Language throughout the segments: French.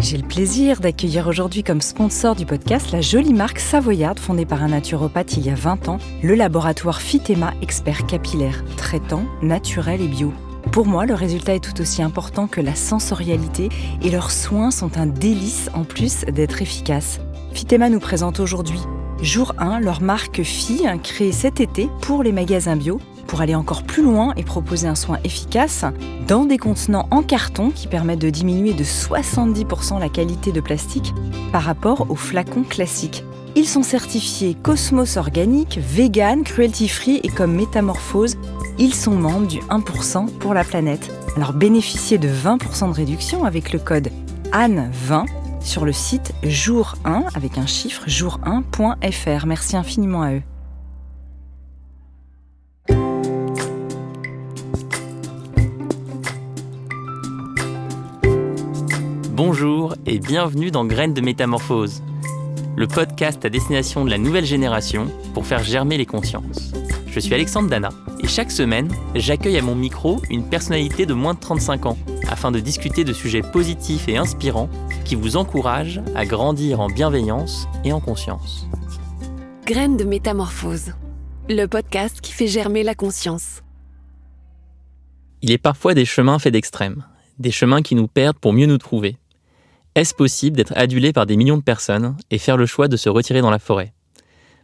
J'ai le plaisir d'accueillir aujourd'hui comme sponsor du podcast la jolie marque savoyarde fondée par un naturopathe il y a 20 ans, le laboratoire Phytema, expert capillaire, traitant, naturel et bio. Pour moi, le résultat est tout aussi important que la sensorialité et leurs soins sont un délice en plus d'être efficaces. Phytema nous présente aujourd'hui Jour 1, leur marque Phy, créée cet été pour les magasins bio, pour aller encore plus loin et proposer un soin efficace dans des contenants en carton qui permettent de diminuer de 70% la qualité de plastique par rapport aux flacons classiques. Ils sont certifiés Cosmos Organique, Vegan, Cruelty Free et comme Métamorphose, ils sont membres du 1% pour la planète. Alors bénéficiez de 20% de réduction avec le code ANNE20 sur le site jour1 avec un chiffre jour1.fr. Merci infiniment à eux. Bonjour et bienvenue dans Graines de Métamorphose, le podcast à destination de la nouvelle génération pour faire germer les consciences. Je suis Alexandre Dana et chaque semaine, j'accueille à mon micro une personnalité de moins de 35 ans afin de discuter de sujets positifs et inspirants qui vous encouragent à grandir en bienveillance et en conscience. Graines de Métamorphose, le podcast qui fait germer la conscience. Il est parfois des chemins faits d'extrêmes, des chemins qui nous perdent pour mieux nous trouver. Est-ce possible d'être adulé par des millions de personnes et faire le choix de se retirer dans la forêt ?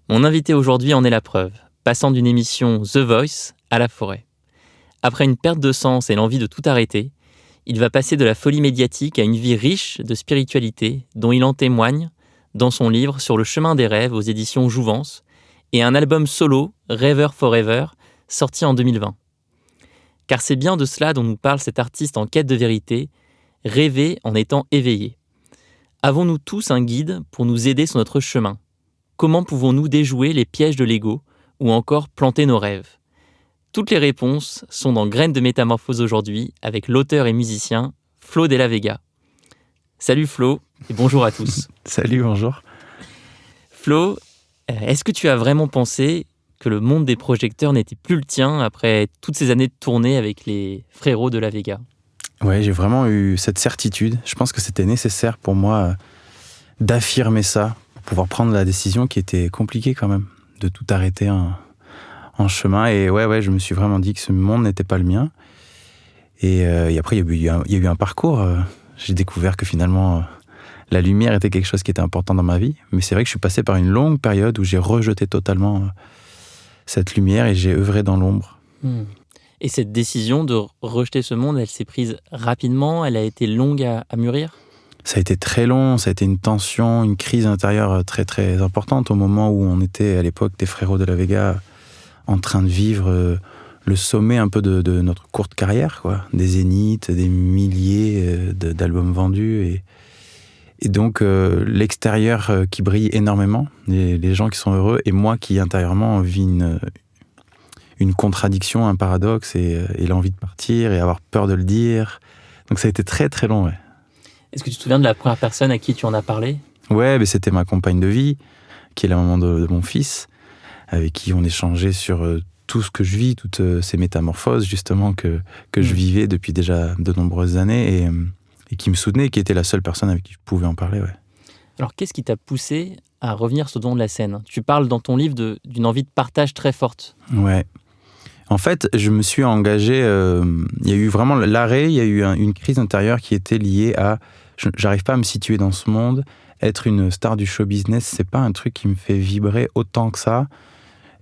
Mon invité aujourd'hui en est la preuve, passant d'une émission The Voice à la forêt. Après une perte de sens et l'envie de tout arrêter, il va passer de la folie médiatique à une vie riche de spiritualité dont il en témoigne dans son livre Sur le chemin des rêves aux éditions Jouvence et un album solo, Rêveur Forever, sorti en 2020. Car c'est bien de cela dont nous parle cet artiste en quête de vérité, rêver en étant éveillé. Avons-nous tous un guide pour nous aider sur notre chemin ? Comment pouvons-nous déjouer les pièges de l'ego ou encore planter nos rêves ? Toutes les réponses sont dans Graines de Métamorphose aujourd'hui avec l'auteur et musicien Flo Della Vega. Salut Flo et bonjour à tous. Salut, bonjour. Flo, est-ce que tu as vraiment pensé que le monde des projecteurs n'était plus le tien après toutes ces années de tournée avec les frérots de la Vega ? Ouais, j'ai vraiment eu cette certitude. Je pense que c'était nécessaire pour moi d'affirmer ça, pour pouvoir prendre la décision qui était compliquée quand même, de tout arrêter en chemin. Et ouais, je me suis vraiment dit que ce monde n'était pas le mien. Et après, il y a eu un parcours. J'ai découvert que finalement, la lumière était quelque chose qui était important dans ma vie. Mais c'est vrai que je suis passé par une longue période où j'ai rejeté totalement cette lumière et j'ai œuvré dans l'ombre. Et cette décision de rejeter ce monde, elle s'est prise rapidement, elle a été longue à mûrir ? Ça a été très long, ça a été une tension, une crise intérieure très très importante au moment où on était à l'époque des frérots de la Vega en train de vivre le sommet un peu de notre courte carrière, quoi. Des zéniths, des milliers d'albums vendus et donc l'extérieur qui brille énormément, les gens qui sont heureux et moi qui intérieurement vis une contradiction, un paradoxe et l'envie de partir et avoir peur de le dire. Donc ça a été très très long, ouais. Est-ce que tu te souviens de la première personne à qui tu en as parlé ? Ouais, mais c'était ma compagne de vie, qui est la maman de mon fils, avec qui on échangeait sur tout ce que je vis, toutes ces métamorphoses justement que je vivais depuis déjà de nombreuses années et qui me soutenait, qui était la seule personne avec qui je pouvais en parler, ouais. Alors qu'est-ce qui t'a poussé à revenir sur le devant de la scène ? Tu parles dans ton livre d'une envie de partage très forte. Ouais. En fait, je me suis engagé, il y a eu vraiment l'arrêt, il y a eu une crise intérieure qui était liée à j'arrive pas à me situer dans ce monde, être une star du show business, c'est pas un truc qui me fait vibrer autant que ça.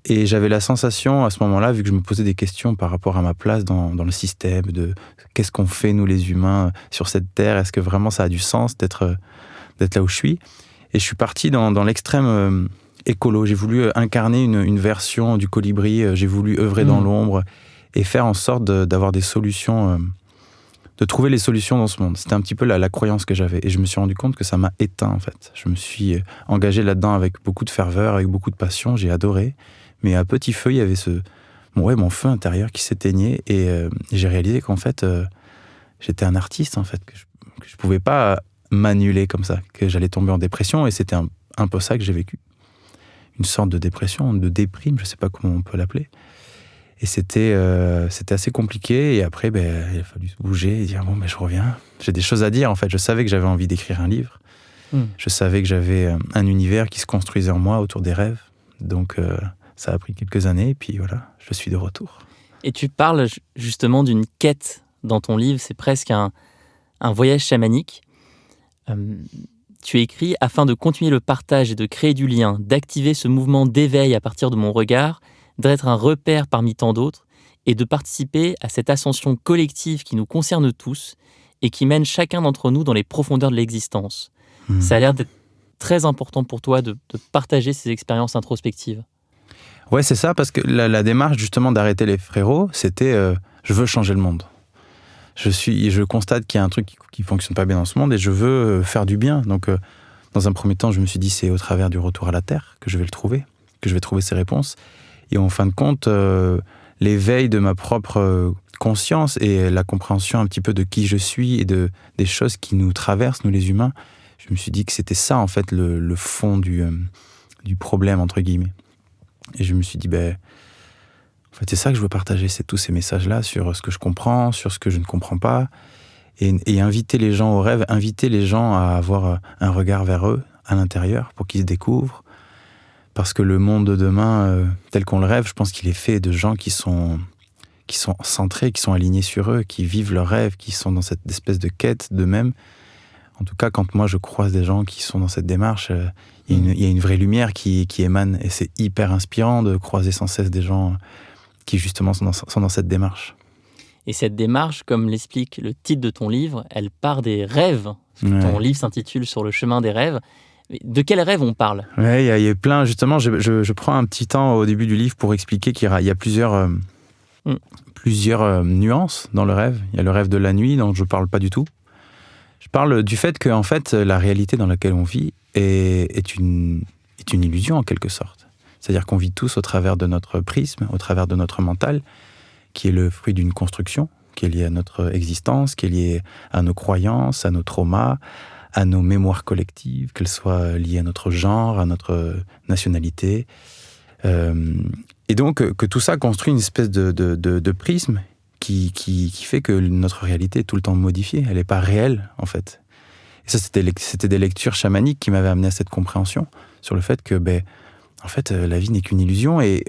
Et j'avais la sensation à ce moment-là, vu que je me posais des questions par rapport à ma place dans le système, de qu'est-ce qu'on fait nous les humains sur cette terre, est-ce que vraiment ça a du sens d'être là où je suis ? Et je suis parti dans l'extrême écolo. J'ai voulu incarner une version du colibri, j'ai voulu œuvrer dans l'ombre et faire en sorte d'avoir des solutions, de trouver les solutions dans ce monde. C'était un petit peu la croyance que j'avais. Et je me suis rendu compte que ça m'a éteint, en fait. Je me suis engagé là-dedans avec beaucoup de ferveur, avec beaucoup de passion, j'ai adoré. Mais à petit feu, il y avait mon feu intérieur qui s'éteignait et j'ai réalisé qu'en fait, j'étais un artiste, en fait, que je pouvais pas m'annuler comme ça, que j'allais tomber en dépression et c'était un peu ça que j'ai vécu. Une sorte de dépression, de déprime, je sais pas comment on peut l'appeler. Et c'était assez compliqué. Et après, il a fallu se bouger et dire bon, je reviens. J'ai des choses à dire, en fait. Je savais que j'avais envie d'écrire un livre. Je savais que j'avais un univers qui se construisait en moi autour des rêves. Donc, ça a pris quelques années. Et puis voilà, je suis de retour. Et tu parles justement d'une quête dans ton livre. C'est presque un voyage chamanique. Tu écris « Afin de continuer le partage et de créer du lien, d'activer ce mouvement d'éveil à partir de mon regard, d'être un repère parmi tant d'autres et de participer à cette ascension collective qui nous concerne tous et qui mène chacun d'entre nous dans les profondeurs de l'existence. » Ça a l'air d'être très important pour toi de partager ces expériences introspectives. Ouais, c'est ça, parce que la démarche justement d'arrêter les frérots, c'était je veux changer le monde. Je constate qu'il y a un truc qui fonctionne pas bien dans ce monde et je veux faire du bien. Donc, dans un premier temps, je me suis dit c'est au travers du retour à la Terre que je vais le trouver, que je vais trouver ces réponses. Et en fin de compte, l'éveil de ma propre conscience et la compréhension un petit peu de qui je suis et des choses qui nous traversent, nous les humains, je me suis dit que c'était ça, en fait, le fond du problème, entre guillemets. Et je me suis dit, en fait, c'est ça que je veux partager, c'est tous ces messages-là sur ce que je comprends, sur ce que je ne comprends pas, et inviter les gens au rêve, inviter les gens à avoir un regard vers eux, à l'intérieur, pour qu'ils se découvrent. Parce que le monde de demain, tel qu'on le rêve, je pense qu'il est fait de gens qui sont centrés, qui sont alignés sur eux, qui vivent leurs rêves, qui sont dans cette espèce de quête d'eux-mêmes. En tout cas, quand moi je croise des gens qui sont dans cette démarche, il y a une vraie lumière qui émane, et c'est hyper inspirant de croiser sans cesse des gens qui justement sont dans cette démarche. Et cette démarche, comme l'explique le titre de ton livre, elle part des rêves. Ton livre s'intitule « Sur le chemin des rêves ». De quels rêves on parle ? Ouais, il y a plein. Justement, je prends un petit temps au début du livre pour expliquer qu'il y a plusieurs nuances dans le rêve. Il y a le rêve de la nuit, dont je ne parle pas du tout. Je parle du fait que, en fait, la réalité dans laquelle on vit est une illusion, en quelque sorte. C'est-à-dire qu'on vit tous au travers de notre prisme, au travers de notre mental, qui est le fruit d'une construction, qui est liée à notre existence, qui est liée à nos croyances, à nos traumas, à nos mémoires collectives, qu'elles soient liées à notre genre, à notre nationalité. Et donc, que tout ça construit une espèce de prisme qui fait que notre réalité est tout le temps modifiée. Elle n'est pas réelle, en fait. Et ça, c'était des lectures chamaniques qui m'avaient amené à cette compréhension sur le fait que, en fait, la vie n'est qu'une illusion. Et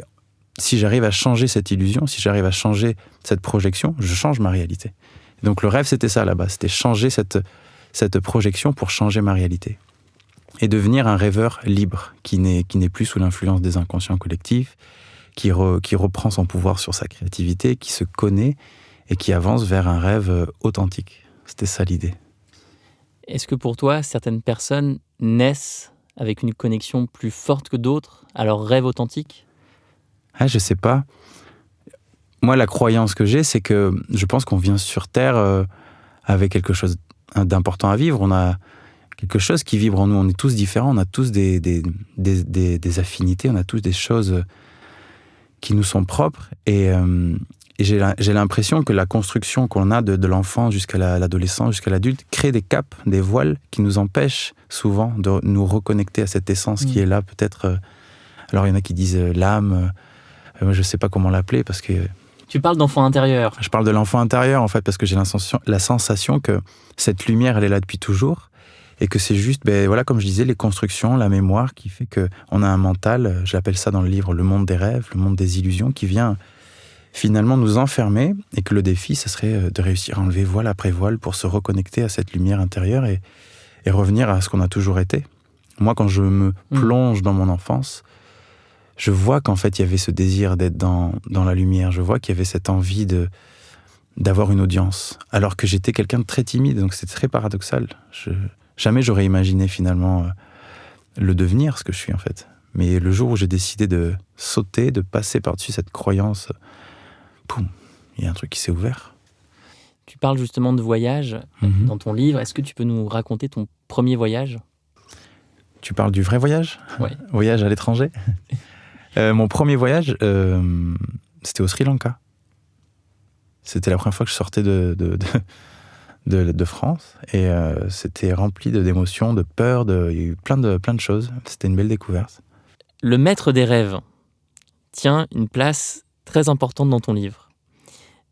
si j'arrive à changer cette illusion, si j'arrive à changer cette projection, je change ma réalité. Et donc, le rêve, c'était ça, là-bas. C'était changer cette projection pour changer ma réalité. Et devenir un rêveur libre, qui n'est plus sous l'influence des inconscients collectifs, qui reprend son pouvoir sur sa créativité, qui se connaît et qui avance vers un rêve authentique. C'était ça l'idée. Est-ce que pour toi, certaines personnes naissent avec une connexion plus forte que d'autres à leur rêve authentique ? Je sais pas. Moi, la croyance que j'ai, c'est que je pense qu'on vient sur Terre avec quelque chose d'important à vivre. On a quelque chose qui vibre en nous. On est tous différents, on a tous des affinités, on a tous des choses qui nous sont propres. Et j'ai l'impression que la construction qu'on a de l'enfant jusqu'à l'adolescent, jusqu'à l'adulte, crée des capes, des voiles qui nous empêchent souvent de nous reconnecter à cette essence qui est là, peut-être. Alors, il y en a qui disent l'âme. Moi, je ne sais pas comment l'appeler parce que... Tu parles d'enfant intérieur. Je parle de l'enfant intérieur, en fait, parce que j'ai la sensation que cette lumière, elle est là depuis toujours. Et que c'est juste, voilà, comme je disais, les constructions, la mémoire qui fait qu'on a un mental, j'appelle ça dans le livre le monde des rêves, le monde des illusions, qui vient finalement nous enfermer, et que le défi, ce serait de réussir à enlever voile après voile pour se reconnecter à cette lumière intérieure et revenir à ce qu'on a toujours été. Moi, quand je me plonge dans mon enfance, je vois qu'en fait, il y avait ce désir d'être dans la lumière, je vois qu'il y avait cette envie d'avoir une audience, alors que j'étais quelqu'un de très timide, donc c'était très paradoxal. Jamais j'aurais imaginé finalement le devenir, ce que je suis en fait. Mais le jour où j'ai décidé de sauter, de passer par-dessus cette croyance, poum, il y a un truc qui s'est ouvert. Tu parles justement de voyage dans ton livre. Est-ce que tu peux nous raconter ton premier voyage ? Tu parles du vrai voyage ? Oui. Voyage à l'étranger ? Mon premier voyage, c'était au Sri Lanka. C'était la première fois que je sortais de France, et c'était rempli d'émotions, de peur, il y a eu plein de choses. C'était une belle découverte. Le maître des rêves tient une place très importante dans ton livre.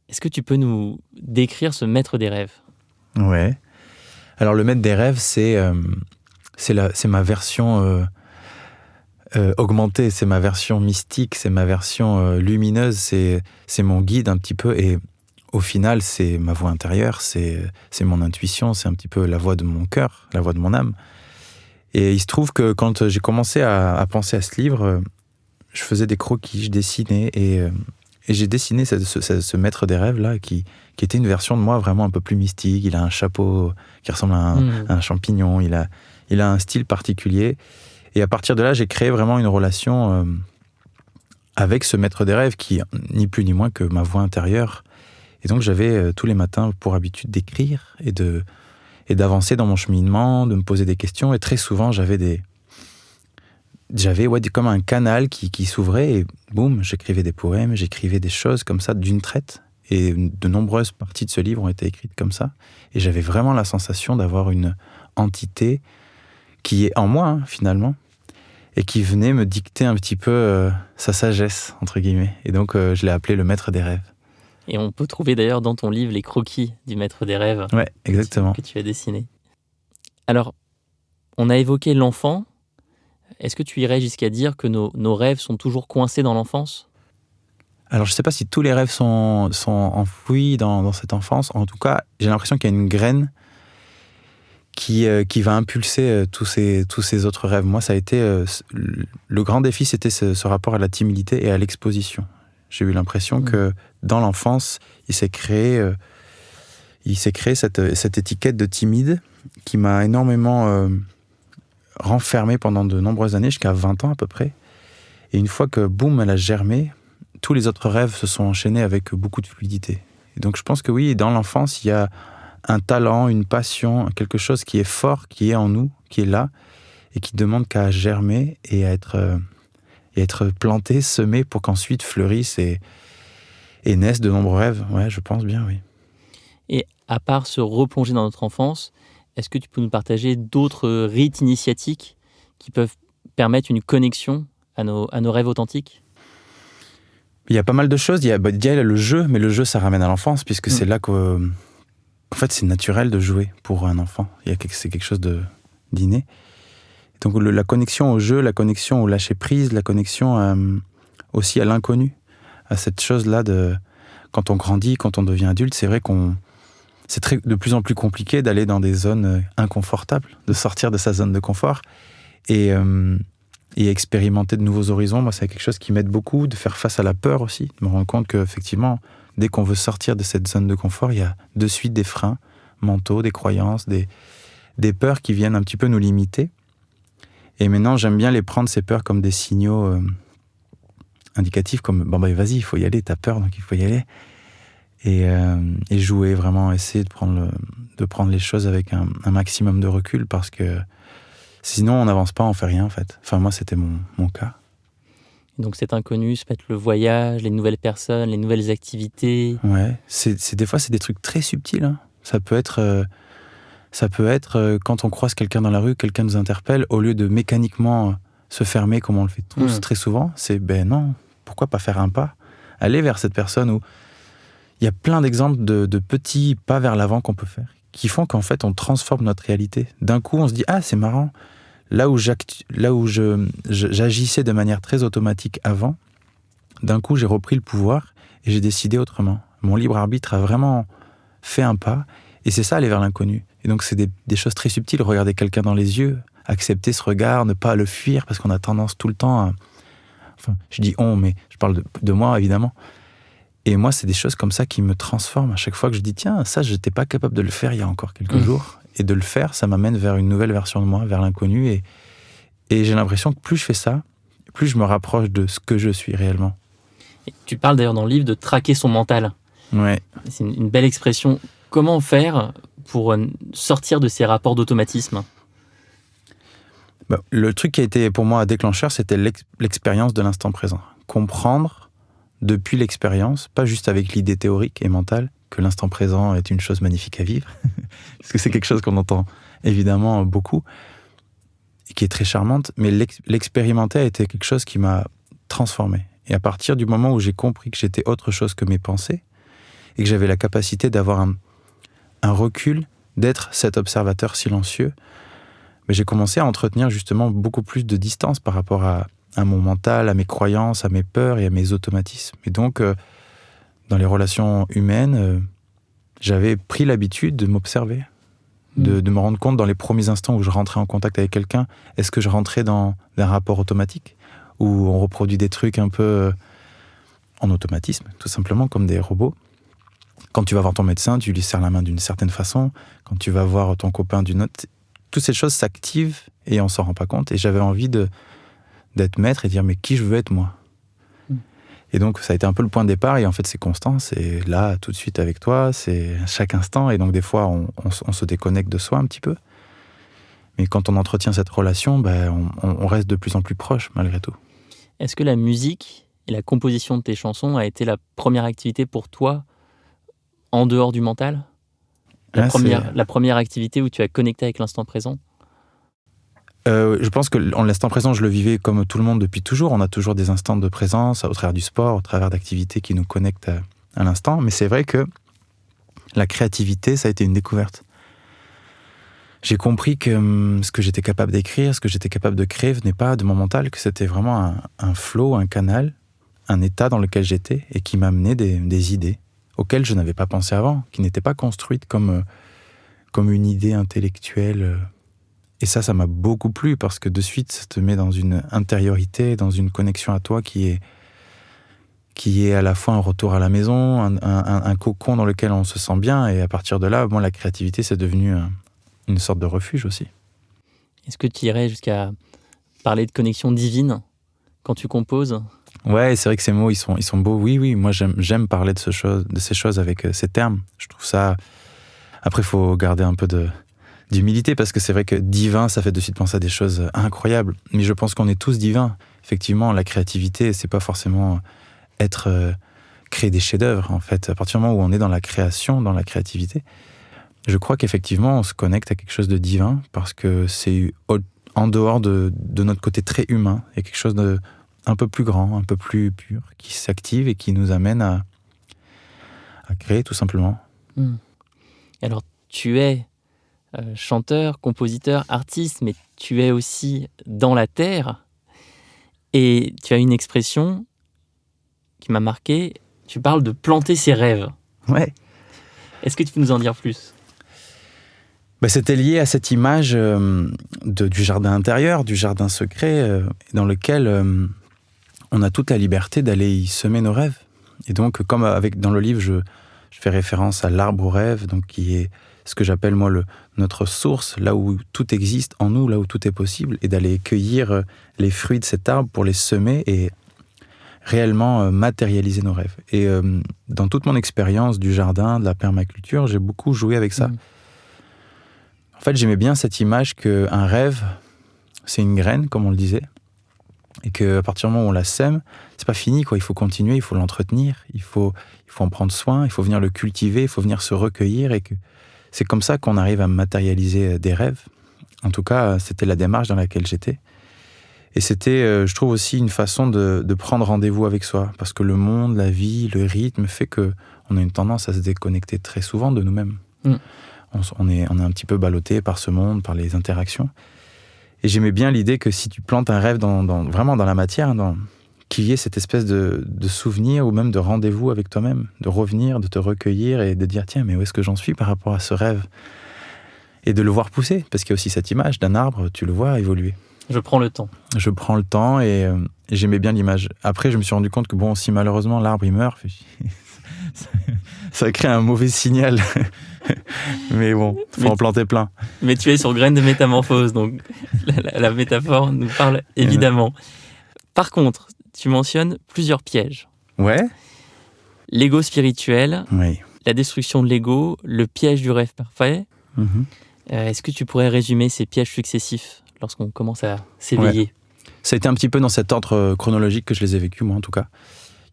Est-ce que tu peux nous décrire ce maître des rêves ? Ouais. Alors, le maître des rêves, c'est ma version augmentée, c'est ma version mystique, c'est ma version lumineuse, c'est mon guide un petit peu. Et au final, c'est ma voix intérieure, c'est mon intuition, c'est un petit peu la voix de mon cœur, la voix de mon âme. Et il se trouve que quand j'ai commencé à penser à ce livre, je faisais des croquis, je dessinais et j'ai dessiné ce maître des rêves là qui était une version de moi vraiment un peu plus mystique. Il a un chapeau qui ressemble à un champignon, il a un style particulier. Et à partir de là, j'ai créé vraiment une relation avec ce maître des rêves qui, ni plus ni moins que ma voix intérieure. Et donc j'avais tous les matins pour habitude d'écrire et d'avancer dans mon cheminement, de me poser des questions. Et très souvent, j'avais comme un canal qui s'ouvrait et boum, j'écrivais des poèmes, j'écrivais des choses comme ça d'une traite. Et de nombreuses parties de ce livre ont été écrites comme ça. Et j'avais vraiment la sensation d'avoir une entité qui est en moi, finalement, et qui venait me dicter un petit peu sa sagesse, entre guillemets. Et donc, je l'ai appelé le maître des rêves. Et on peut trouver d'ailleurs dans ton livre les croquis du maître des rêves. Ouais, exactement. Que tu as dessiné. Alors, on a évoqué l'enfant. Est-ce que tu irais jusqu'à dire que nos rêves sont toujours coincés dans l'enfance ? Alors, je ne sais pas si tous les rêves sont enfouis dans cette enfance. En tout cas, j'ai l'impression qu'il y a une graine qui va impulser tous ces autres rêves. Moi, ça a été... le grand défi, c'était ce rapport à la timidité et à l'exposition. J'ai eu l'impression que dans l'enfance, il s'est créé cette étiquette de timide qui m'a énormément renfermé pendant de nombreuses années, jusqu'à 20 ans à peu près. Et une fois que, boum, elle a germé, tous les autres rêves se sont enchaînés avec beaucoup de fluidité. Et donc je pense que oui, dans l'enfance, il y a un talent, une passion, quelque chose qui est fort, qui est en nous, qui est là, et qui demande qu'à germer et à être planté, semé, pour qu'ensuite fleurissent et naissent de nombreux rêves. Ouais, je pense bien, oui. Et à part se replonger dans notre enfance, est-ce que tu peux nous partager d'autres rites initiatiques qui peuvent permettre une connexion à nos rêves authentiques ? Il y a pas mal de choses. Il y a le jeu, mais le jeu, ça ramène à l'enfance, puisque c'est là qu'en fait, c'est naturel de jouer pour un enfant. C'est quelque chose d'inné. Donc la connexion au jeu, la connexion au lâcher-prise, la connexion aussi à l'inconnu, à cette chose-là quand on grandit, quand on devient adulte, c'est vrai c'est de plus en plus compliqué d'aller dans des zones inconfortables, de sortir de sa zone de confort et expérimenter de nouveaux horizons. Moi, c'est quelque chose qui m'aide beaucoup, de faire face à la peur aussi, de me rendre compte qu'effectivement, dès qu'on veut sortir de cette zone de confort, il y a de suite des freins mentaux, des croyances, des peurs qui viennent un petit peu nous limiter. Et maintenant, j'aime bien les prendre, ces peurs, comme des signaux indicatifs, comme « bon, vas-y, il faut y aller, t'as peur, donc il faut y aller ». Et jouer, vraiment essayer de prendre les choses avec un maximum de recul, parce que sinon, on n'avance pas, on fait rien, en fait. Enfin, moi, c'était mon cas. Donc cet inconnu, ça peut être le voyage, les nouvelles personnes, les nouvelles activités. Ouais, des fois, c'est des trucs très subtils, hein. Ça peut être quand on croise quelqu'un dans la rue, quelqu'un nous interpelle, au lieu de mécaniquement se fermer comme on le fait tous très souvent, c'est non, pourquoi pas faire un pas, aller vers cette personne où il y a plein d'exemples de petits pas vers l'avant qu'on peut faire, qui font qu'en fait on transforme notre réalité. D'un coup on se dit c'est marrant, là où j'agissais de manière très automatique avant, d'un coup j'ai repris le pouvoir et j'ai décidé autrement. Mon libre arbitre a vraiment fait un pas, et c'est ça, aller vers l'inconnu. Et donc c'est des choses très subtiles, regarder quelqu'un dans les yeux, accepter ce regard, ne pas le fuir, parce qu'on a tendance tout le temps à... Enfin, je dis on, mais je parle de moi, évidemment. Et moi, c'est des choses comme ça qui me transforment. À chaque fois que je dis, tiens, ça, je n'étais pas capable de le faire il y a encore quelques jours. Et de le faire, ça m'amène vers une nouvelle version de moi, vers l'inconnu. Et j'ai l'impression que plus je fais ça, plus je me rapproche de ce que je suis réellement. Et tu parles d'ailleurs dans le livre de traquer son mental. Ouais. C'est une belle expression. Comment faire pour sortir de ces rapports d'automatisme ? Le truc qui a été pour moi un déclencheur, c'était l'expérience de l'instant présent. Comprendre depuis l'expérience, pas juste avec l'idée théorique et mentale, que l'instant présent est une chose magnifique à vivre, parce que c'est quelque chose qu'on entend évidemment beaucoup, et qui est très charmante, mais l'expérimenter a été quelque chose qui m'a transformé. Et à partir du moment où j'ai compris que j'étais autre chose que mes pensées, et que j'avais la capacité d'avoir un recul, d'être cet observateur silencieux, j'ai commencé à entretenir justement beaucoup plus de distance par rapport à mon mental, à mes croyances, à mes peurs et à mes automatismes. Et donc, dans les relations humaines, j'avais pris l'habitude de m'observer, de me rendre compte dans les premiers instants où je rentrais en contact avec quelqu'un, est-ce que je rentrais dans un rapport automatique, où on reproduit des trucs un peu en automatisme, tout simplement comme des robots. Quand tu vas voir ton médecin, tu lui serres la main d'une certaine façon. Quand tu vas voir ton copain d'une autre, toutes ces choses s'activent et on s'en rend pas compte. Et j'avais envie d'être maître et de dire mais qui je veux être moi. Et donc ça a été un peu le point de départ. Et en fait c'est constant, c'est là tout de suite avec toi, c'est chaque instant. Et donc des fois on se déconnecte de soi un petit peu. Mais quand on entretient cette relation, on reste de plus en plus proche malgré tout. Est-ce que la musique et la composition de tes chansons a été la première activité pour toi en dehors du mental ? La première activité où tu as connecté avec l'instant présent ? Je pense que l'instant présent, je le vivais comme tout le monde depuis toujours. On a toujours des instants de présence au travers du sport, au travers d'activités qui nous connectent à l'instant. Mais c'est vrai que la créativité, ça a été une découverte. J'ai compris que ce que j'étais capable d'écrire, ce que j'étais capable de créer venait pas de mon mental, que c'était vraiment un flow, un canal, un état dans lequel j'étais et qui m'amenait des idées auxquelles je n'avais pas pensé avant, qui n'étaient pas construites comme une idée intellectuelle. Et ça m'a beaucoup plu parce que de suite, ça te met dans une intériorité, dans une connexion à toi qui est à la fois un retour à la maison, un cocon dans lequel on se sent bien. Et à partir de là, la créativité, c'est devenu une sorte de refuge aussi. Est-ce que tu irais jusqu'à parler de connexion divine quand tu composes ? Ouais, c'est vrai que ces mots, ils sont beaux. Oui, moi j'aime parler de ces choses avec ces termes. Je trouve ça... Après, il faut garder un peu d'humilité parce que c'est vrai que divin, ça fait de suite penser à des choses incroyables. Mais je pense qu'on est tous divins. Effectivement, la créativité, c'est pas forcément créer des chefs-d'œuvre. En fait, à partir du moment où on est dans la création, dans la créativité, je crois qu'effectivement, on se connecte à quelque chose de divin parce que c'est en dehors de notre côté très humain. Il y a quelque chose de un peu plus grand, un peu plus pur, qui s'active et qui nous amène à créer tout simplement. Alors, tu es chanteur, compositeur, artiste, mais tu es aussi dans la terre. Et tu as une expression qui m'a marqué. Tu parles de planter ses rêves. Ouais. Est-ce que tu peux nous en dire plus ? C'était lié à cette image du jardin intérieur, du jardin secret, dans lequel on a toute la liberté d'aller y semer nos rêves. Et donc, comme dans le livre, je fais référence à l'arbre aux rêves, donc qui est ce que j'appelle moi notre source, là où tout existe en nous, là où tout est possible, et d'aller cueillir les fruits de cet arbre pour les semer et réellement matérialiser nos rêves. Et dans toute mon expérience du jardin, de la permaculture, j'ai beaucoup joué avec ça. En fait, j'aimais bien cette image qu'un rêve, c'est une graine, comme on le disait, et qu'à partir du moment où on la sème, c'est pas fini, quoi. Il faut continuer, il faut l'entretenir, il faut en prendre soin, il faut venir le cultiver, il faut venir se recueillir, et que c'est comme ça qu'on arrive à matérialiser des rêves. En tout cas, c'était la démarche dans laquelle j'étais. Et c'était, je trouve aussi, une façon de prendre rendez-vous avec soi, parce que le monde, la vie, le rythme fait qu'on a une tendance à se déconnecter très souvent de nous-mêmes. On est un petit peu ballotté par ce monde, par les interactions. Et j'aimais bien l'idée que si tu plantes un rêve vraiment dans la matière, qu'il y ait cette espèce de souvenir ou même de rendez-vous avec toi-même, de revenir, de te recueillir et de dire tiens, mais où est-ce que j'en suis par rapport à ce rêve ? Et de le voir pousser, parce qu'il y a aussi cette image d'un arbre, tu le vois évoluer. Je prends le temps. Je prends le temps et j'aimais bien l'image. Après, je me suis rendu compte que si malheureusement l'arbre il meurt, ça crée un mauvais signal. Mais bon, faut en planter plein. Mais tu es sur Graines de Métamorphose, donc la métaphore nous parle évidemment. Par contre, tu mentionnes plusieurs pièges. Ouais. L'ego spirituel, oui. La destruction de l'ego, le piège du rêve parfait. Est-ce que tu pourrais résumer ces pièges successifs lorsqu'on commence à s'éveiller ? Ouais. Ça a été un petit peu dans cet ordre chronologique que je les ai vécus, moi en tout cas.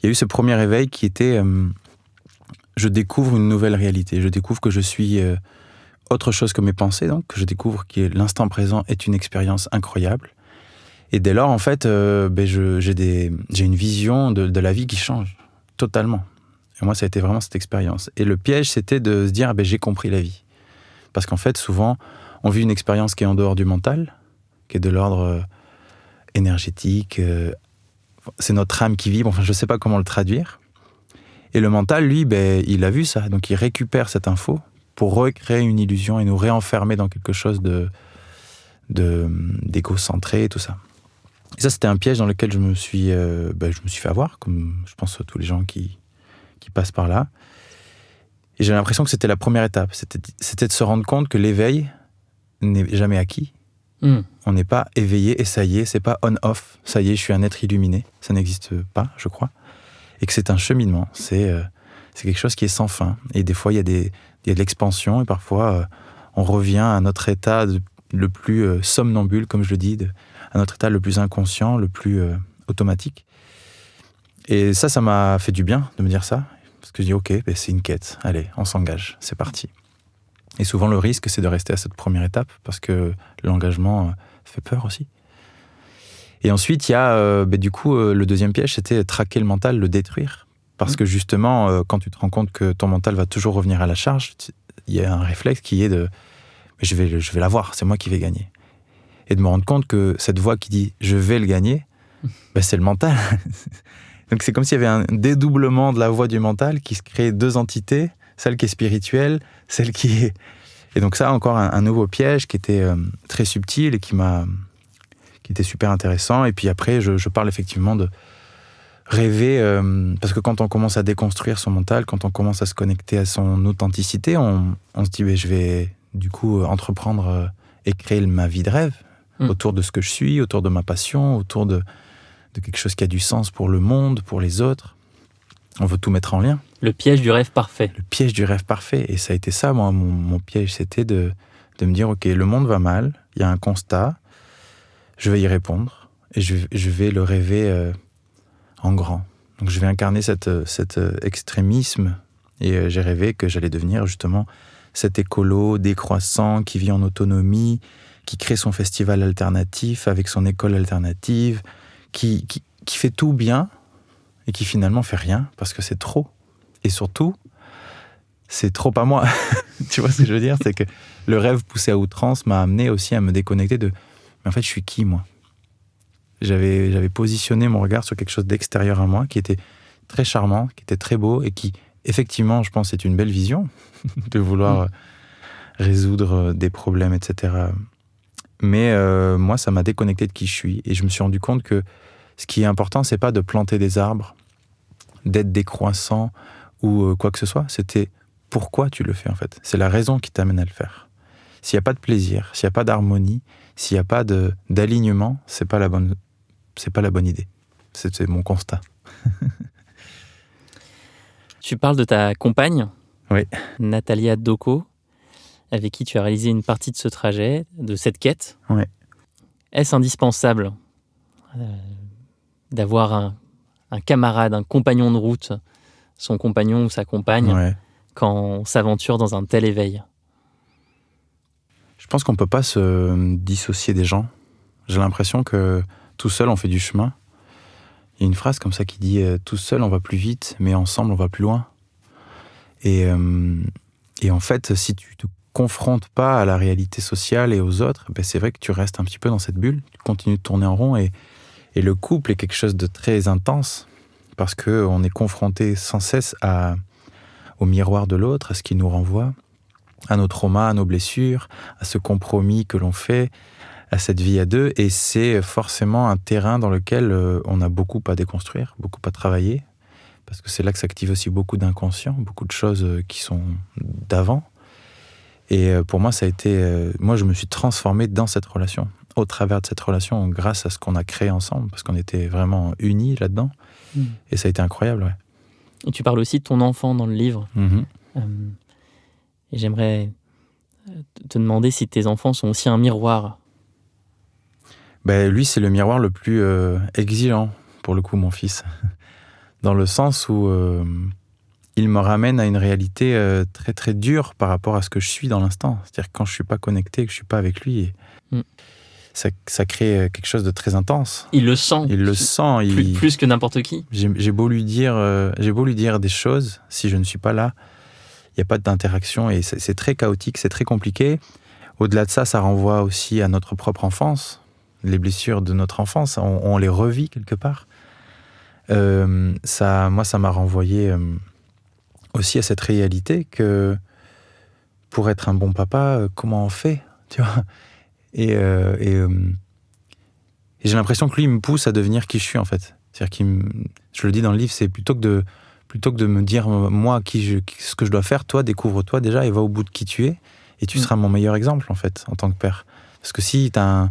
Il y a eu ce premier éveil qui était... je découvre une nouvelle réalité. Je découvre que je suis autre chose que mes pensées, donc. Que je découvre que l'instant présent est une expérience incroyable. Et dès lors, en fait, j'ai une vision de la vie qui change totalement. Et moi, ça a été vraiment cette expérience. Et le piège, c'était de se dire, j'ai compris la vie. Parce qu'en fait, souvent, on vit une expérience qui est en dehors du mental, qui est de l'ordre énergétique. C'est notre âme qui vibre. Enfin, je ne sais pas comment le traduire. Et le mental, lui, il a vu ça. Donc, il récupère cette info pour recréer une illusion et nous réenfermer dans quelque chose d'égocentré et tout ça. Et ça, c'était un piège dans lequel je me suis fait avoir, comme je pense tous les gens qui passent par là. Et j'ai l'impression que c'était la première étape. C'était de se rendre compte que l'éveil n'est jamais acquis. On n'est pas éveillé et ça y est, c'est pas on-off. Ça y est, je suis un être illuminé. Ça n'existe pas, je crois. Et que c'est un cheminement. C'est quelque chose qui est sans fin. Et des fois, il y a de l'expansion et parfois, on revient à notre état le plus somnambule, comme je le dis, à notre état le plus inconscient, le plus automatique. Et ça m'a fait du bien de me dire ça. Parce que je dis, ok, c'est une quête. Allez, on s'engage, c'est parti. Et souvent, le risque, c'est de rester à cette première étape, parce que l'engagement fait peur aussi. Et ensuite, il y a, du coup, le deuxième piège, c'était traquer le mental, le détruire. Parce que justement, quand tu te rends compte que ton mental va toujours revenir à la charge, il y a un réflexe qui est de je vais l'avoir, c'est moi qui vais gagner. Et de me rendre compte que cette voix qui dit je vais le gagner, c'est le mental. Donc c'est comme s'il y avait un dédoublement de la voix du mental qui se crée deux entités, celle qui est spirituelle, celle qui est... Et donc ça, encore un nouveau piège qui était très subtil et qui était super intéressant. Et puis après, je parle effectivement de rêver, parce que quand on commence à déconstruire son mental, quand on commence à se connecter à son authenticité, on se dit, je vais du coup entreprendre et créer ma vie de rêve autour de ce que je suis, autour de ma passion, autour de quelque chose qui a du sens pour le monde, pour les autres. On veut tout mettre en lien. Le piège du rêve parfait. Le piège du rêve parfait. Et ça a été ça, moi, mon piège, c'était de me dire, ok, le monde va mal, il y a un constat, je vais y répondre, et je vais le rêver en grand. Donc je vais incarner cet extrémisme, et j'ai rêvé que j'allais devenir justement cet écolo décroissant qui vit en autonomie, qui crée son festival alternatif avec son école alternative, qui fait tout bien et qui finalement fait rien parce que c'est trop. Et surtout, c'est trop à moi. Tu vois ce que je veux dire ? C'est que le rêve poussé à outrance m'a amené aussi à me déconnecter de « mais en fait, je suis qui, moi ?» J'avais positionné mon regard sur quelque chose d'extérieur à moi qui était très charmant, qui était très beau et qui, effectivement, je pense, est une belle vision de vouloir résoudre des problèmes, etc. Mais moi, ça m'a déconnecté de qui je suis. Et je me suis rendu compte que ce qui est important, c'est pas de planter des arbres, d'être décroissant ou quoi que ce soit. C'était pourquoi tu le fais, en fait. C'est la raison qui t'amène à le faire. S'il n'y a pas de plaisir, s'il n'y a pas d'harmonie, s'il n'y a pas d'alignement, c'est pas la bonne idée. C'est mon constat. Tu parles de ta compagne, oui. Natalia Doko, avec qui tu as réalisé une partie de ce trajet, de cette quête. Oui. Est-ce indispensable d'avoir un camarade, un compagnon de route, son compagnon ou sa compagne, quand on s'aventure dans un tel éveil ? Je pense qu'on ne peut pas se dissocier des gens. J'ai l'impression que tout seul, on fait du chemin. Il y a une phrase comme ça qui dit « tout seul, on va plus vite, mais ensemble, on va plus loin ». Et en fait, si tu te confrontes pas à la réalité sociale et aux autres, c'est vrai que tu restes un petit peu dans cette bulle, tu continues de tourner en rond et le couple est quelque chose de très intense parce qu'on est confronté sans cesse au miroir de l'autre, à ce qui nous renvoie, à nos traumas, à nos blessures, à ce compromis que l'on fait, à cette vie à deux. Et c'est forcément un terrain dans lequel on a beaucoup à déconstruire, beaucoup à travailler, parce que c'est là que s'active aussi beaucoup d'inconscient, beaucoup de choses qui sont d'avant. Et pour moi, ça a été... moi, je me suis transformé dans cette relation, au travers de cette relation, grâce à ce qu'on a créé ensemble, parce qu'on était vraiment unis là-dedans. Et ça a été incroyable, ouais. Et tu parles aussi de ton enfant dans le livre. Et j'aimerais te demander si tes enfants sont aussi un miroir. Lui, c'est le miroir le plus exigeant, pour le coup, mon fils. Dans le sens où il me ramène à une réalité très très dure par rapport à ce que je suis dans l'instant. C'est-à-dire que quand je ne suis pas connecté, que je ne suis pas avec lui, ça crée quelque chose de très intense. Il le sent. Il le sent. Plus que n'importe qui. J'ai beau lui dire des choses, si je ne suis pas là, il n'y a pas d'interaction et c'est très chaotique, c'est très compliqué. Au-delà de ça, ça renvoie aussi à notre propre enfance. Les blessures de notre enfance, on les revit quelque part. Ça m'a renvoyé aussi à cette réalité que pour être un bon papa, comment on fait, tu vois ? Et j'ai l'impression que lui, il me pousse à devenir qui je suis, en fait. C'est-à-dire je le dis dans le livre, c'est plutôt que de me dire, moi, ce que je dois faire, toi, découvre-toi déjà et va au bout de qui tu es. Et tu seras mon meilleur exemple, en fait, en tant que père. Parce que si t'as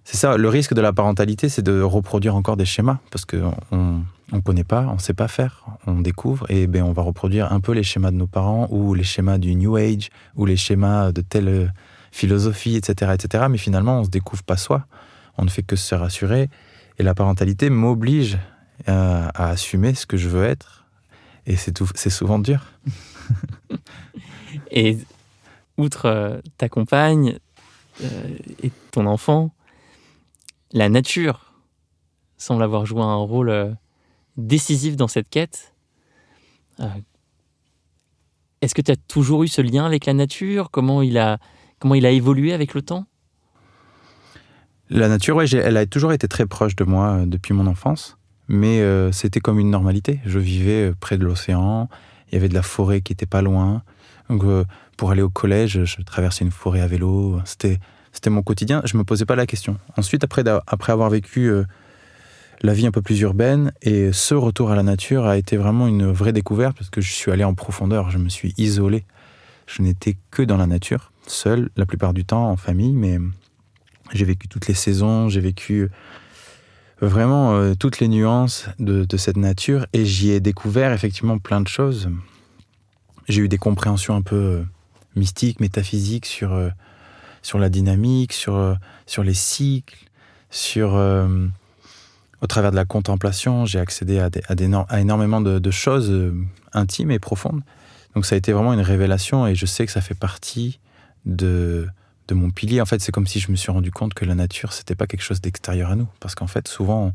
C'est ça, le risque de la parentalité, c'est de reproduire encore des schémas. Parce qu'on ne connaît pas, on ne sait pas faire, on découvre, et on va reproduire un peu les schémas de nos parents, ou les schémas du New Age, ou les schémas de telle philosophie, etc., etc. Mais finalement, on ne se découvre pas soi. On ne fait que se rassurer. Et la parentalité m'oblige à assumer ce que je veux être. Et c'est souvent dur. Et outre ta compagne et ton enfant, la nature semble avoir joué un rôle décisif dans cette quête. Est-ce que tu as toujours eu ce lien avec la nature ? Comment il a évolué avec le temps ? La nature, ouais, elle a toujours été très proche de moi depuis mon enfance, mais c'était comme une normalité. Je vivais près de l'océan, il y avait de la forêt qui était pas loin. Donc, pour aller au collège, je traversais une forêt à vélo. C'était mon quotidien. Je me posais pas la question. Ensuite, après avoir vécu la vie un peu plus urbaine, et ce retour à la nature a été vraiment une vraie découverte parce que je suis allé en profondeur. Je me suis isolé. Je n'étais que dans la nature, seul, la plupart du temps en famille, mais j'ai vécu toutes les saisons, j'ai vécu vraiment toutes les nuances de cette nature, et j'y ai découvert effectivement plein de choses. J'ai eu des compréhensions un peu mystiques, métaphysiques sur la dynamique, sur les cycles, au travers de la contemplation, j'ai accédé à énormément de choses intimes et profondes. Donc ça a été vraiment une révélation, et je sais que ça fait partie de mon pilier. En fait, c'est comme si je me suis rendu compte que la nature, c'était pas quelque chose d'extérieur à nous. Parce qu'en fait, souvent,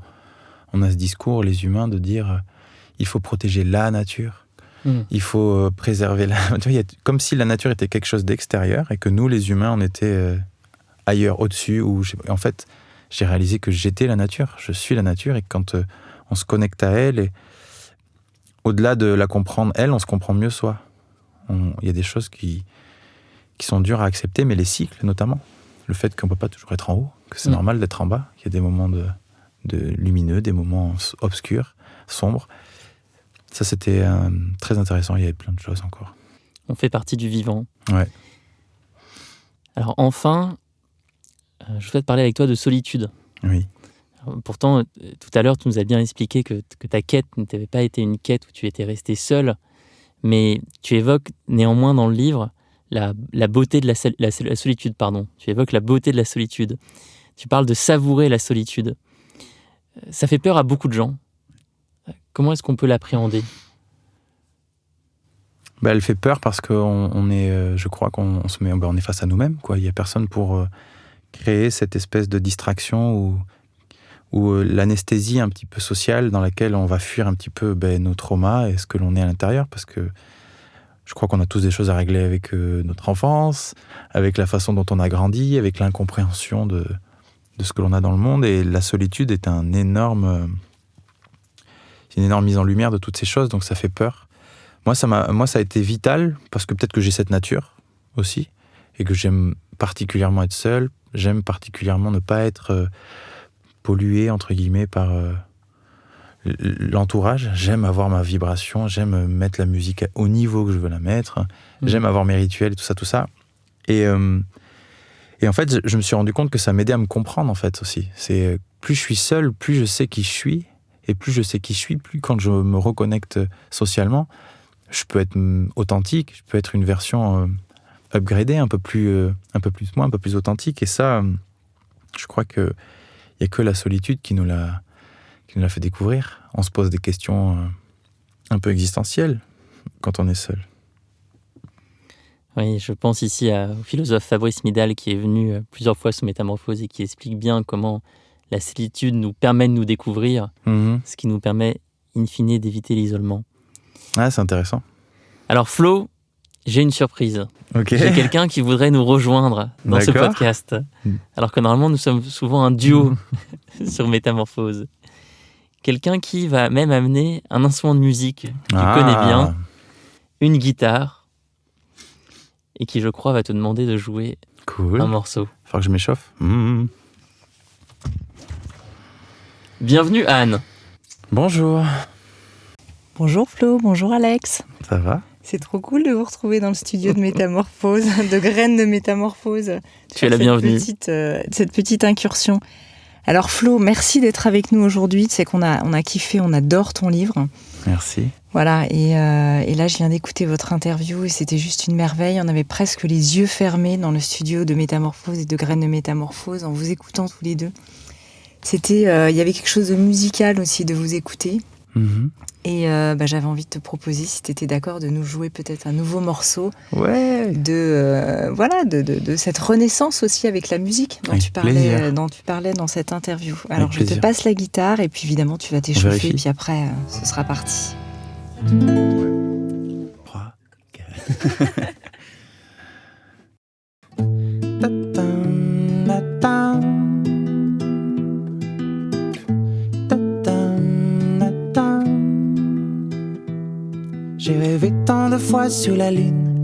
on a ce discours, les humains, de dire il faut protéger la nature. Il faut préserver comme si la nature était quelque chose d'extérieur et que nous, les humains, on était ailleurs, au-dessus. En fait, j'ai réalisé que j'étais la nature, je suis la nature, et quand on se connecte à elle, et au-delà de la comprendre, elle, on se comprend mieux soi. Il y a des choses qui sont dures à accepter, mais les cycles notamment, le fait qu'on ne peut pas toujours être en haut, que c'est normal d'être en bas, qu'il y a des moments de lumineux, des moments obscurs, sombres. Ça, c'était très intéressant. Il y avait plein de choses encore. On fait partie du vivant. Ouais. Alors enfin, je souhaite parler avec toi de solitude. Oui. Alors, pourtant, tout à l'heure, tu nous as bien expliqué que ta quête n'avait pas été une quête où tu étais resté seul, mais tu évoques néanmoins dans le livre la beauté de la solitude. Tu évoques la beauté de la solitude. Tu parles de savourer la solitude. Ça fait peur à beaucoup de gens. Comment est-ce qu'on peut l'appréhender ? Elle fait peur parce qu'on est, je crois qu'on se met, on est face à nous-mêmes, quoi. Il n'y a personne pour créer cette espèce de distraction ou l'anesthésie un petit peu sociale dans laquelle on va fuir un petit peu nos traumas et ce que l'on est à l'intérieur, parce que je crois qu'on a tous des choses à régler avec notre enfance, avec la façon dont on a grandi, avec l'incompréhension de ce que l'on a dans le monde, et la solitude est une énorme mise en lumière de toutes ces choses, donc ça fait peur. Moi, ça a été vital, parce que peut-être que j'ai cette nature aussi, et que j'aime particulièrement être seul, j'aime particulièrement ne pas être pollué, entre guillemets, par l'entourage. J'aime avoir ma vibration, j'aime mettre la musique au niveau que je veux la mettre, j'aime avoir mes rituels, tout ça. Et en fait, je me suis rendu compte que ça m'aidait à me comprendre, en fait, aussi. C'est plus je suis seul, plus je sais qui je suis, et plus je sais qui je suis, plus quand je me reconnecte socialement, je peux être authentique, je peux être une version upgradée, un peu plus moi, un peu plus authentique. Et ça, je crois qu'il n'y a que la solitude qui nous l'a fait découvrir. On se pose des questions un peu existentielles quand on est seul. Oui, je pense ici au philosophe Fabrice Midal qui est venu plusieurs fois sous Métamorphose et qui explique bien comment la solitude nous permet de nous découvrir, ce qui nous permet in fine d'éviter l'isolement. Ah, c'est intéressant. Alors Flo, j'ai une surprise. Ok. J'ai quelqu'un qui voudrait nous rejoindre dans ce podcast. Alors que normalement, nous sommes souvent un duo sur Métamorphose. Quelqu'un qui va même amener un instrument de musique que tu connais bien, une guitare, et qui, je crois, va te demander de jouer un morceau. Faut que je m'échauffe. Bienvenue Anne. Bonjour. Bonjour Flo, bonjour Alex. Ça va ? C'est trop cool de vous retrouver dans le studio de Métamorphose, de Graines de Métamorphose. Tu es la bienvenue. Cette petite incursion. Alors Flo, merci d'être avec nous aujourd'hui. Tu sais qu'on a kiffé, on adore ton livre. Merci. Voilà, et là je viens d'écouter votre interview et c'était juste une merveille. On avait presque les yeux fermés dans le studio de Métamorphose et de Graines de Métamorphose en vous écoutant tous les deux. C'était, il y avait quelque chose de musical aussi de vous écouter. Et j'avais envie de te proposer, si tu étais d'accord, de nous jouer peut-être un nouveau morceau de cette renaissance aussi avec la musique dont tu parlais dans cette interview. Alors je te passe la guitare et puis évidemment tu vas t'échauffer et puis après ce sera parti. 3, 4. J'ai rêvé tant de fois sous la lune,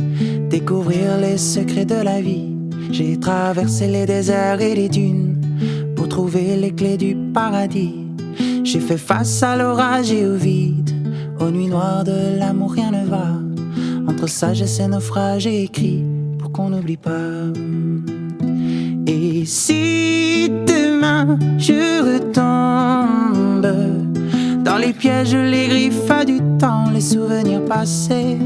découvrir les secrets de la vie. J'ai traversé les déserts et les dunes pour trouver les clés du paradis. J'ai fait face à l'orage et au vide, aux nuits noires de l'amour rien ne va. Entre sagesse et naufrage j'ai écrit pour qu'on n'oublie pas. Et si demain je retombe dans les pièges, les griffes du temps, les souvenirs passés.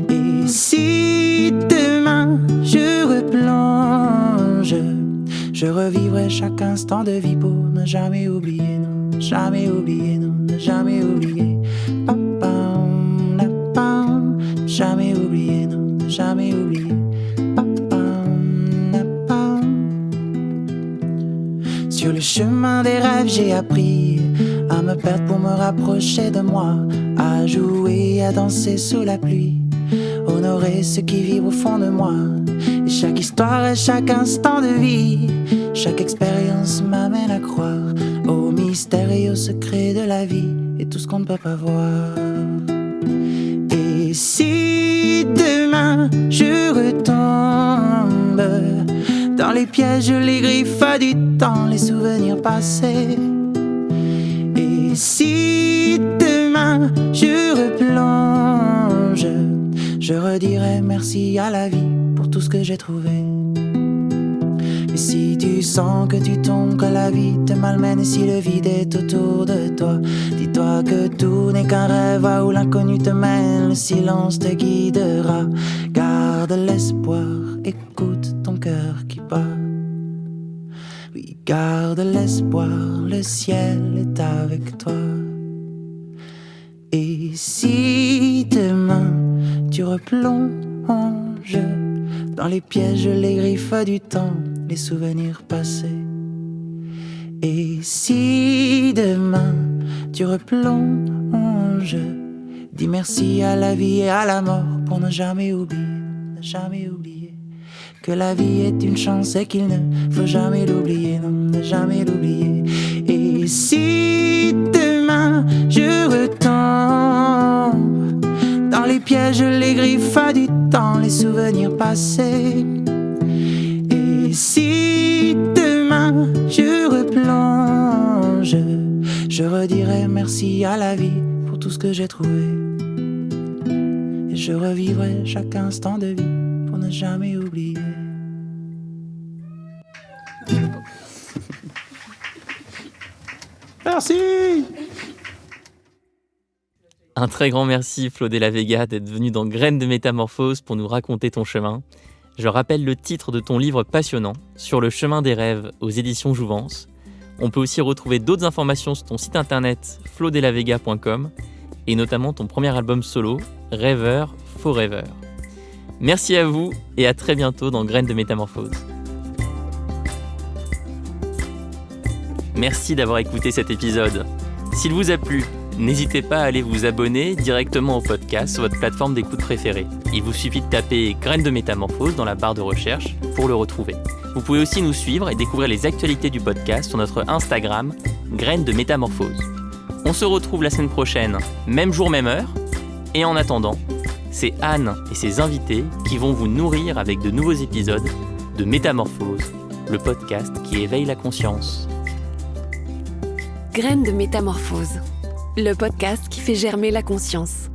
Et si demain je replonge, je revivrai chaque instant de vie pour ne jamais oublier, non, jamais oublier, non, ne jamais oublier. Jamais oublier, non, ne jamais oublier. Sur le chemin des rêves, j'ai appris à me perdre pour me rapprocher de moi, à jouer, à danser sous la pluie, honorer ce qui vibre au fond de moi. Et chaque histoire et chaque instant de vie, chaque expérience m'amène à croire au mystère et au secret de la vie et tout ce qu'on ne peut pas voir. Et si demain je retombe dans les pièges, les griffes du temps, les souvenirs passés. Et si demain je replonge, je redirai merci à la vie pour tout ce que j'ai trouvé. Mais si tu sens que tu tombes, que la vie te malmène, et si le vide est autour de toi, dis-toi que tout n'est qu'un rêve où l'inconnu te mène, le silence te guidera. Garde l'espoir, écoute ton cœur qui bat. Oui, garde l'espoir, le ciel est avec toi. Et si demain tu replonges dans les pièges, les griffes du temps, les souvenirs passés. Et si demain tu replonges, dis merci à la vie et à la mort pour ne jamais oublier, ne jamais oublier que la vie est une chance et qu'il ne faut jamais l'oublier, non, ne jamais l'oublier. Et si demain je retombe dans les pièges, les griffes du temps, les souvenirs passés. Et si demain je replonge, je redirai merci à la vie pour tout ce que j'ai trouvé. Et je revivrai chaque instant de vie pour ne jamais oublier. Merci. Un très grand merci Flo Della Vega d'être venu dans Graines de Métamorphose pour nous raconter ton chemin. Je rappelle le titre de ton livre passionnant, Sur le chemin des rêves aux éditions Jouvence. On peut aussi retrouver d'autres informations sur ton site internet flodelavega.com et notamment ton premier album solo, Rêveur Forever. Merci à vous et à très bientôt dans Graines de Métamorphose. Merci d'avoir écouté cet épisode. S'il vous a plu, n'hésitez pas à aller vous abonner directement au podcast sur votre plateforme d'écoute préférée. Il vous suffit de taper Graines de Métamorphose dans la barre de recherche pour le retrouver. Vous pouvez aussi nous suivre et découvrir les actualités du podcast sur notre Instagram, Graines de Métamorphose. On se retrouve la semaine prochaine, même jour, même heure. Et en attendant, c'est Anne et ses invités qui vont vous nourrir avec de nouveaux épisodes de Métamorphose, le podcast qui éveille la conscience. Graines de Métamorphose, le podcast qui fait germer la conscience.